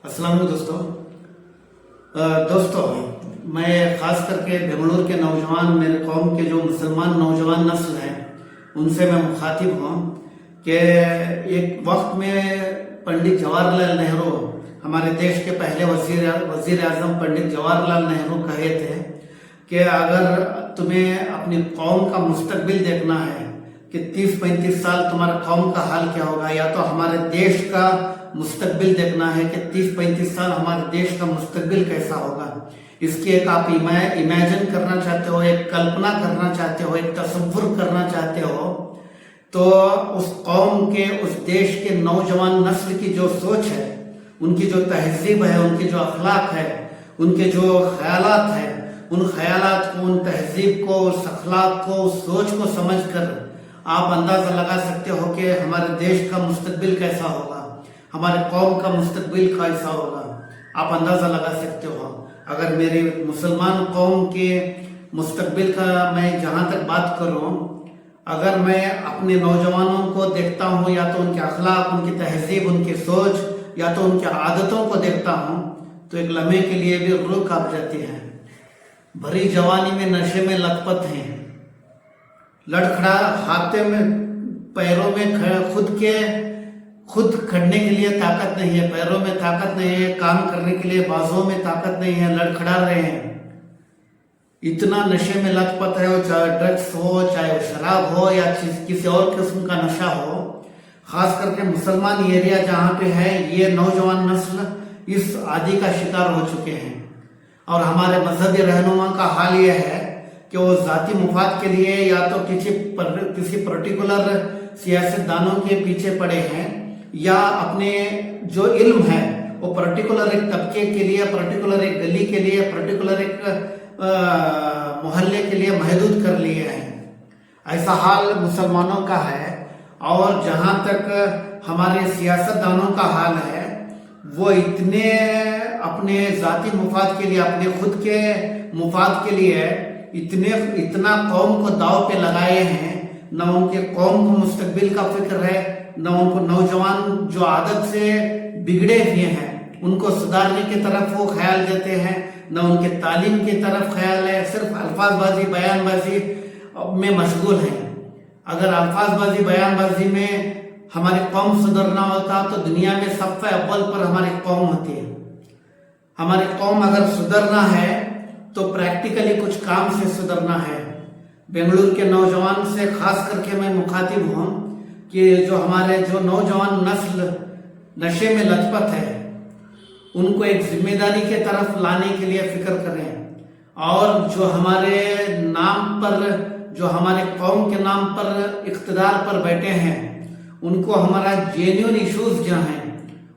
السلام علیکم دوستوں میں خاص کر کے بنگلور کے نوجوان میرے قوم کے جو مسلمان نوجوان نسل ہیں ان سے میں مخاطب ہوں کہ ایک وقت میں پنڈت جواہر لال نہرو ہمارے دیش کے پہلے وزیر اعظم پنڈت جواہر لال نہرو کہے تھے کہ اگر تمہیں اپنی قوم کا مستقبل دیکھنا ہے کہ 30-35 سال تمہارا قوم کا حال کیا ہوگا، یا تو ہمارے دیش کا مستقبل دیکھنا ہے کہ 30-35 سال ہمارے دیش کا مستقبل کیسا ہوگا، اس کی ایک آپ امیجن کرنا چاہتے ہو، ایک کلپنا کرنا چاہتے ہو، ایک تصور کرنا چاہتے ہو، تو اس قوم کے اس دیش کے نوجوان نسل کی جو سوچ ہے، ان کی جو تہذیب ہے، ان کی جو اخلاق ہے، ان کے جو خیالات ہیں، ان خیالات کو، ان تہذیب کو، اس اخلاق کو، اس سوچ کو سمجھ کر آپ اندازہ لگا سکتے ہو کہ ہمارے دیش کا مستقبل کیسا ہوگا، ہمارے قوم کا مستقبل کیسا ہوگا، آپ اندازہ لگا سکتے ہو۔ اگر میری مسلمان قوم کے مستقبل کا میں جہاں تک بات کروں، اگر میں اپنے نوجوانوں کو دیکھتا ہوں، یا تو ان کے اخلاق، ان کی تہذیب، ان کی سوچ، یا تو ان کی عادتوں کو دیکھتا ہوں، تو ایک لمحے کے لیے بھی روح کانپ جاتی ہے۔ بھری جوانی میں نشے میں لت پت ہیں، لڑکھڑا ہاتھوں میں، پیروں میں خود کھڑنے کے لیے طاقت نہیں ہے، پیروں میں طاقت نہیں ہے، کام کرنے کے لیے بازوں میں طاقت نہیں ہے، لڑکھڑا رہے ہیں۔ اتنا نشے میں لت پت ہے، چاہے ڈرگس ہو، چاہے وہ شراب ہو، یا کسی اور قسم کا نشہ ہو۔ خاص کر کے مسلمان ایریا جہاں پہ ہے، یہ نوجوان نسل اس عادی کا شکار ہو چکے ہیں، اور ہمارے مذہبی رہنما کا حال یہ ہے کہ وہ ذاتی مفاد کے لیے یا تو کسی پرٹیکولر سیاست دانوں کے پیچھے پڑے ہیں، یا اپنے جو علم ہے وہ پرٹیکولر ایک طبقے کے لیے، پرٹیکولر ایک گلی کے لیے، پرٹیکولر ایک محلے کے لیے محدود کر لیے ہیں۔ ایسا حال مسلمانوں کا ہے، اور جہاں تک ہمارے سیاست دانوں کا حال ہے، وہ اتنے اپنے ذاتی مفاد کے لیے، اپنے خود کے مفاد کے لیے اتنا قوم کو داؤ پہ لگائے ہیں، نہ ان کے قوم کو مستقبل کا فکر ہے، نہ ان کو نوجوان جو عادت سے بگڑے ہوئے ہیں ان کو سدھارنے کی طرف وہ خیال دیتے ہیں، نہ ان کے تعلیم کی طرف خیال ہے، صرف الفاظ بازی، بیان بازی میں مشغول ہیں۔ اگر الفاظ بازی، بیان بازی میں ہماری قوم سدھرنا ہوتا تو دنیا میں صف اول پر ہماری قوم ہوتی ہے۔ ہماری قوم اگر سدھرنا ہے تو پریکٹیکلی کچھ کام سے سدھرنا ہے۔ بنگلور کے نوجوان سے خاص کر کے میں مخاطب ہوں کہ جو ہمارے جو نوجوان نسل نشے میں لت پت ہے، ان کو ایک ذمہ داری کے طرف لانے کے لیے فکر کریں، اور جو ہمارے نام پر، جو ہمارے قوم کے نام پر اقتدار پر بیٹھے ہیں، ان کو ہمارا جینیون ایشوز جہاں ہیں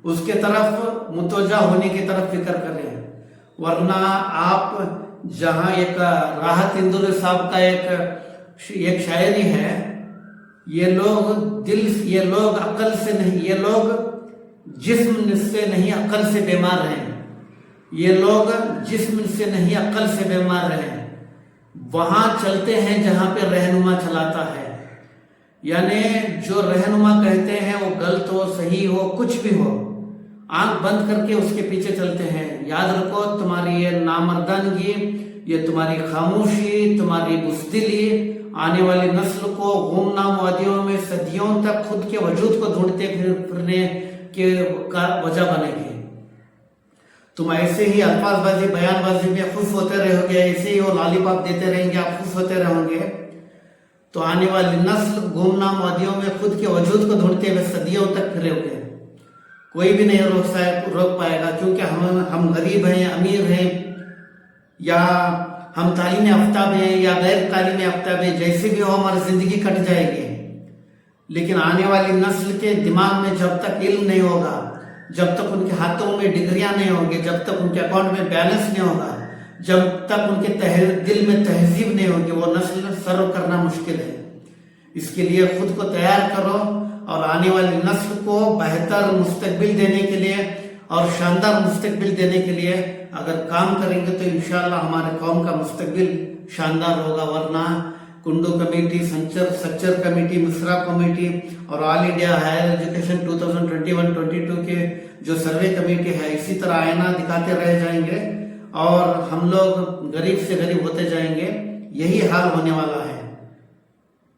اس کے طرف متوجہ ہونے کی طرف فکر کریں۔ ورنہ آپ جہاں ایک راحت اندوری صاحب کا ایک شاعری ہے، یہ لوگ عقل سے نہیں، یہ لوگ جسم سے نہیں عقل سے بیمار ہیں، یہ لوگ جسم سے نہیں عقل سے بیمار ہیں، وہاں چلتے ہیں جہاں پہ رہنما چلاتا ہے۔ یعنی جو رہنما کہتے ہیں وہ غلط ہو، صحیح ہو، کچھ بھی ہو، آنکھ بند کر کے اس کے پیچھے چلتے ہیں۔ یاد رکھو، تمہاری یہ نامردانگی، یہ تمہاری خاموشی، تمہاری بزدلی آنے والی نسل کو گمنام وادیوں میں صدیوں تک خود کے وجود کو ڈھونڈتے پھرنے کی وجہ بنے گی۔ تم ایسے ہی الفاظ بازی، بیان بازی میں خوش ہوتے رہو گے، ایسے ہی وہ لالی پاپ دیتے رہیں گے، آپ خوش ہوتے رہو گے، تو آنے والی نسل گمنام وادیوں میں خود کے وجود کو ڈھونڈتے ہوئے صدیوں تک پھرے ہوگے۔ کوئی بھی نہیں روک پائے گا، کیونکہ ہم غریب ہیں، امیر ہیں، یا ہم تعلیم یافتہ ہیں یا غیر تعلیم یافتہ ہیں، جیسے بھی ہو ہماری زندگی کٹ جائے گی۔ لیکن آنے والی نسل کے دماغ میں جب تک علم نہیں ہوگا، جب تک ان کے ہاتھوں میں ڈگریاں نہیں ہوں گی، جب تک ان کے اکاؤنٹ میں بیلنس نہیں ہوگا، جب تک ان کے دل میں تہذیب نہیں ہوگی، وہ نسل سرو کرنا مشکل ہے۔ اس کے لیے خود کو تیار کرو، اور آنے والی نسل کو بہتر مستقبل دینے کے لیے اور شاندار مستقبل دینے کے لیے اگر کام کریں گے تو انشاءاللہ ہمارے قوم کا مستقبل شاندار ہوگا۔ ورنہ کنڈو کمیٹی، سچر کمیٹی، مصرا کمیٹی اور آل انڈیا ہائر ایجوکیشن 2021-22 کے جو سروے کمیٹی ہے، اسی طرح آئینہ دکھاتے رہ جائیں گے اور ہم لوگ غریب سے غریب ہوتے جائیں گے، یہی حال ہونے والا ہے۔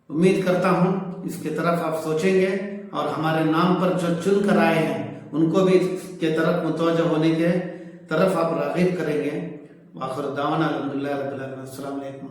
امید کرتا ہوں اس کے طرف آپ سوچیں گے اور ہمارے نام پر جو چن کر آئے ہیں ان کو بھی اس کے طرف متوجہ ہونے کے طرف آپ راغب کریں گے۔ وآخر دعوانا الحمدللہ رب العالمین۔ السلام علیکم۔